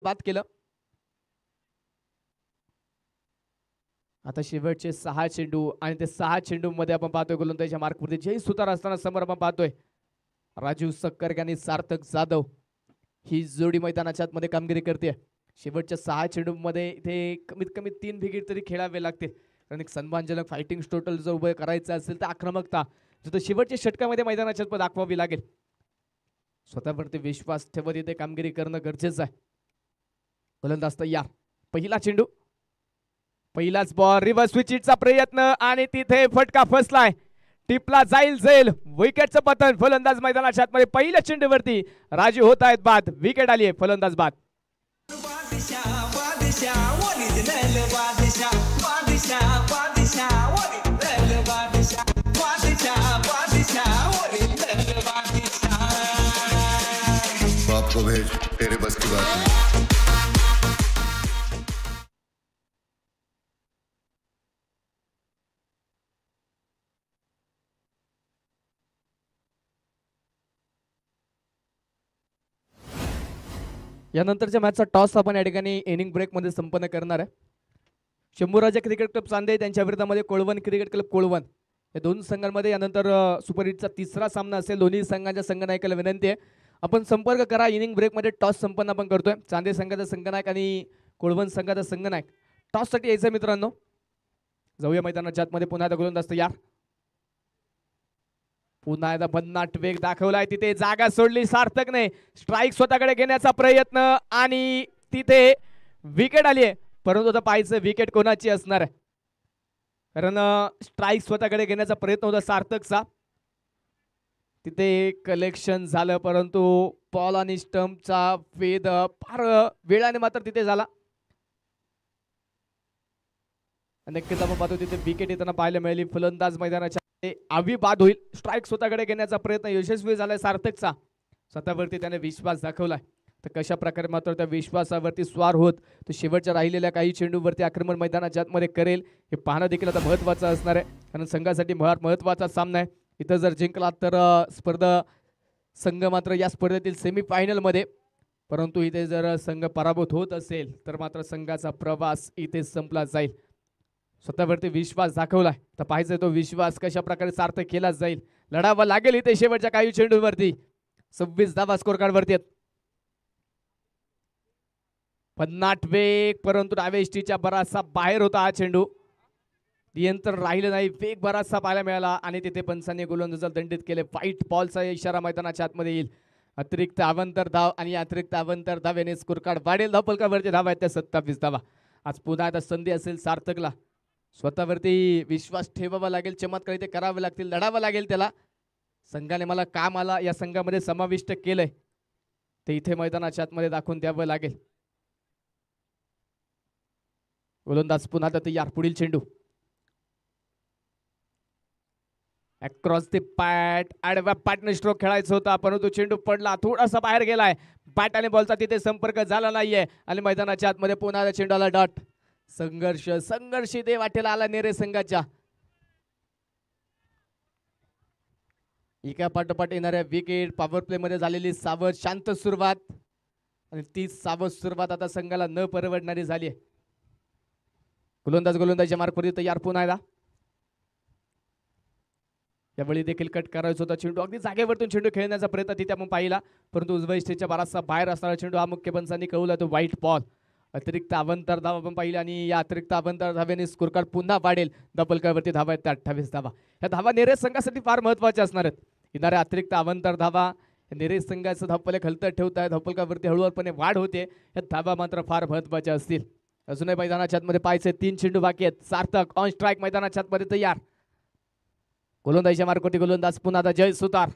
बाद केलं. आता शेवटचे 6 चेंडू आणि ते 6 चेंडू मध्ये आपण पाहतोय गोलंदाजीच्या मार्कवरती जय सुतार असताना समोर आपण पाहतोय राजीव सक्कर आणि सार्थक जाधव ही जोडी मैदानाच्या आतमध्ये कामगिरी करते. शेवटच्या 6 चेंडू मध्ये इथे कमीत कमी 3 विकेट तरी खेळावे लागतील, कारण एक सन्मानजनक फायटिंग टोटल जर उभं करायचं असेल तर आक्रमकता शेवटच्या षटकामध्ये मैदानाच्या आत दाखवावी लागेल. स्वतःवरती विश्वास ठेवत इथे कामगिरी करणं गरजेचं आहे. गोलंदाज तयार. पहिला चेंडू, पहिलाच बॉल, रिव्हर्स स्विचिटचा प्रयत्न आणि तिथे फटका फसलाय. टिपला जाईल विकेटचं पतन. फलंदाज मैदानाच्या आतमध्ये पहिल्या चेंडूवरती राजू होत आहेत बाद. विकेट आली आहे, फलंदाज बाद. बाप को भेज, तेरे बस की बात नहीं. यानंतरच्या मॅचचा टॉस आपण या ठिकाणी इनिंग ब्रेक मध्ये संपन्न करणार आहे. शंभूराजा क्रिकेट क्लब चांदे त्यांच्या विरोधामध्ये कोळवण क्रिकेट क्लब कोळवण या दोन संघांमध्ये यानंतर सुपर हिटचा तिसरा सामना असेल. दोन्ही संघांच्या संघनायकाला विनंती आहे आपण संपर्क करा. इनिंग ब्रेक मध्ये टॉस संपन्न आपण करतोय. चांदे संघाचा संघनायक आणि कोळवण संघाचा संघनायक टॉस साठी यायचं मित्रांनो. जाऊया मैदानाच्या आतमध्ये. पुन्हा एकदा गोलंदाज तयार. पुन्हा एकदा भन्नाट वेग दाखवलाय. तिथे जागा सोडली सार्थकने. स्ट्राईक स्वतःकडे घेण्याचा प्रयत्न आणि तिथे विकेट आली आहे, परंतु आता पाहायचं विकेट कोणाची असणार आहे, कारण स्ट्राईक स्वतःकडे घेण्याचा प्रयत्न होता सार्थकचा. तिथे कलेक्शन झालं, परंतु बॉल आणि स्टंपचा वेध फार वेळाने मात्र तिथे झाला. नक्कीच आपण पाहतो तिथे विकेट येताना पाहायला मिळाली. फलंदाज मैदानाच्या आवी बाद होईल. स्ट्राईक स्वतःकडे घेण्याचा प्रयत्न यशस्वी झालाय सार्थकचा. स्वतःवरती त्याने विश्वास दाखवलाय. तर कशा प्रकारे मात्र त्या विश्वासावरती स्वार होत तो शेवटच्या राहिलेल्या काही चेंडूवरती आक्रमण मैदानाच्या आतमध्ये करेल हे पाहणं देखील आता महत्त्वाचं असणार आहे, कारण संघासाठी महत्त्वाचा सामना आहे. इथं जर जिंकला तर स्पर्धा संघ मात्र या स्पर्धेतील सेमीफायनलमध्ये, परंतु इथे जर संघ पराभूत होत असेल तर मात्र संघाचा प्रवास इथे संपला जाईल. स्वतःवरती विश्वास दाखवलाय, तर पाहायचं तो विश्वास कशा प्रकारे सार्थ केला जाईल. लढावा लागेल इथे शेवटच्या काही चेंडूवरती. 26 धावा स्कोर कार्ड वरती आहेत. 50 वेग, परंतु डाव्या इष्टीच्या बराचसा बाहेर होता हा चेंडू. नियंत्रण राहिलं नाही, वेग बराचसा पाहायला मिळाला आणि तिथे पंचांनी गोलंदाजाला दंडित केले. व्हाईट बॉलचा इशारा मैदानाच्या आतमध्ये येईल. अतिरिक्त अवंतर धाव आणि अतिरिक्त अवंतर धाव याने स्कोर कार्ड वाढेल. धावफलकावरती धावा आहेत त्या 27 धावा. आज पुन्हा आता संधी असेल सार्थकला. स्वतःवरती विश्वास ठेवावा लागेल, चमत्कार इथे करावे लागतील, लढावं लागेल त्याला. संघाने मला का मला या संघामध्ये समाविष्ट केलंय ते इथे मैदानाच्या आतमध्ये दाखवून द्यावं लागेल. गोलंदाज पुन्हा तयार. पुढील चेंडू अक्रॉस द पॅट, आडव्या पॅटने स्ट्रोक खेळायचा होता, परंतु चेंडू पडला, थोडासा बाहेर गेलाय. बॅट आणि बॉलचा तिथे संपर्क झाला नाहीये आणि मैदानाच्या आतमध्ये पुन्हा चेंडूला डॉट. संघर्ष इथे वाटेला आला नेरे संघाच्या. एका पाठोपाठ येणाऱ्या विकेट, पॉवर प्ले मध्ये झालेली सावध शांत सुरुवात आणि ती सावध सुरुवात आता संघाला न परवडणारी झाली आहे. गोलंदाजच्या मार्कवरती तयार. पुन्हा एकदा यावेळी देखील कट करायचा होता चेंडू. अगदी जागेवरतून चेंडू खेळण्याचा प्रयत्न तिथे आपण पाहिला, परंतु उजव्या इष्टीच्या बराचसा बाहेर असणारा चेंडू हा मुख्य पंचांनी कळवला तो व्हाईट बॉल. अतिरिक्त अवंतर धाव आपण पाहिली आणि या अतिरिक्त अवंतर धाव्याने स्कोर कार्ड पुन्हा वाढेल. धपलकावरती धावा आहेत त्या 28 धावा. या धावा नेरे संघासाठी फार महत्वाच्या असणार आहेत. येणाऱ्या अतिरिक्त अवंतर धावा नेरे संघाचं धावफलक हलतं ठेवत आहे. धावफलकावरती हळूवारपणे वाढ होते. या धावा मात्र फार महत्वाच्या असतील. अजूनही मैदानाच्या आतमध्ये पाहायचे 3 चेंडू बाकी आहेत. सार्थक ऑन स्ट्राईक मैदानाच्या आतमध्ये तयार. गोलंदाजीच्या मार्कवरती गोलंदाज पुन्हा आता जय सुतार.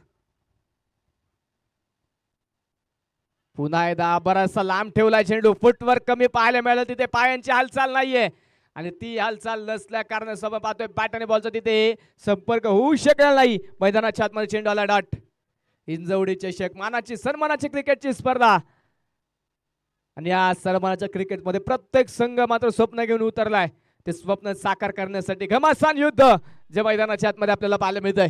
पुन्हा एकदा बराचसा लांब ठेवलाय चेंडू. फुटवर कमी पाहायला मिळालं. तिथे पायांची हालचाल नाहीये आणि ती हालचाल नसल्या कारणास्तव पाहतोय बॅट आणि बॉलचा तिथे संपर्क होऊ शकला नाही. मैदानाच्या आतमध्ये चेंडू आला डॉट. इंजवडी चषक मानाची सन्मानाची क्रिकेटची स्पर्धा आणि या सन्मानाच्या क्रिकेटमध्ये प्रत्येक संघ मात्र स्वप्न घेऊन उतरलाय. ते स्वप्न साकार करण्यासाठी घमासान युद्ध जे मैदानाच्या आतमध्ये आपल्याला पाहायला मिळतंय.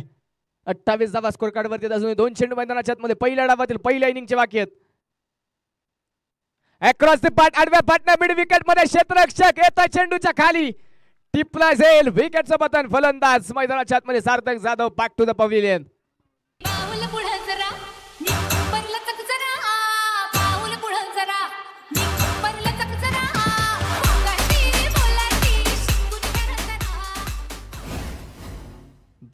28 धावा स्कोर कार्डवरती अजून 2 चेंडू मैदानाच्या आतमध्ये पहिल्या डावातील पहिल्या इनिंगचे बाकी आहेत. अक्रॉस द पाट आडव्या पाटण्या मिड विकेट मध्ये क्षेत्ररक्षक येता चेंडूच्या खाली टिपला जाईल विकेटचं पतन फलंदाज मैदानाच्या आतमध्ये Sarthak Jadhav back to the pavilion पाऊल पुढं जरा परलं चक जरा पाऊल पुढं जरा परलं चक जरा बोलाटी कुठे जरा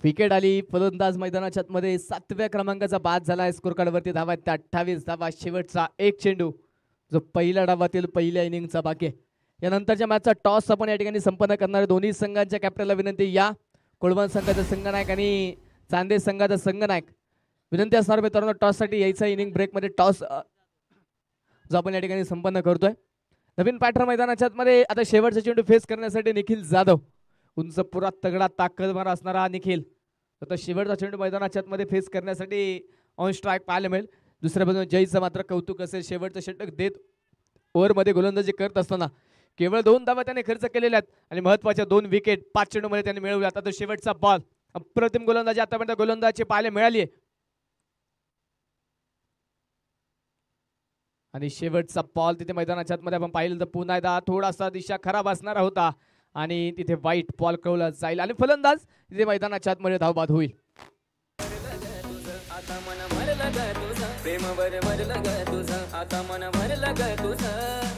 विकेट आली फलंदाज मैदानाच्या आतमध्ये 7व्या क्रमांकाचा बाद झाला स्कोर कार्ड वरती धावा 28 धावा शेवटचा एक चेंडू जो पहिल्या डावातील पहिल्या इनिंगचा बाकी आहे यानंतरच्या मॅचचा टॉस आपण या ठिकाणी संपन्न करणार दोन्ही संघांच्या कॅप्टनला विनंती या कोळवण संघाचा संघनायक आणि चांदे संघाचा संघनायक विनंती असणार मित्रांनो टॉससाठी यायचा इनिंग ब्रेकमध्ये टॉस जो आपण या ठिकाणी संपन्न करतोय नवीन पॅटर्न मैदानाच्या आतमध्ये आता शेवटचा चेंडू फेस करण्यासाठी निखिल जाधव उंच पुरा तगडा ताकदवार असणारा निखिल आता शेवटचा चेंडू मैदानाच्या आतमध्ये फेस करण्यासाठी ऑन स्ट्राईक पाहायला मिळेल दुसऱ्या बाजूने जयचं मात्र कौतुक असेल शेवटचं षटक देत ओव्हरमध्ये गोलंदाजी करत असताना केवळ 2 धावा त्याने खर्च केलेल्या आहेत आणि महत्त्वाच्या 2 विकेट 5 चेंडूमध्ये त्याने मिळवल्या आता तो शेवटचा बॉल अप्रतिम गोलंदाजी आतापर्यंत गोलंदाजी पाहायला मिळाली आहे आणि शेवटचा बॉल तिथे मैदानाच्या आतमध्ये आपण पाहिलं तर पुन्हा एकदा थोडासा दिशा खराब असणारा होता आणि तिथे वाईट बॉल कळवला जाईल आणि फलंदाज तिथे मैदानाच्या आतमध्ये धावबाद होईल आता मन भरलं ग तुझं प्रेम भरलं ग तुझं आता मन भरलं ग तुझं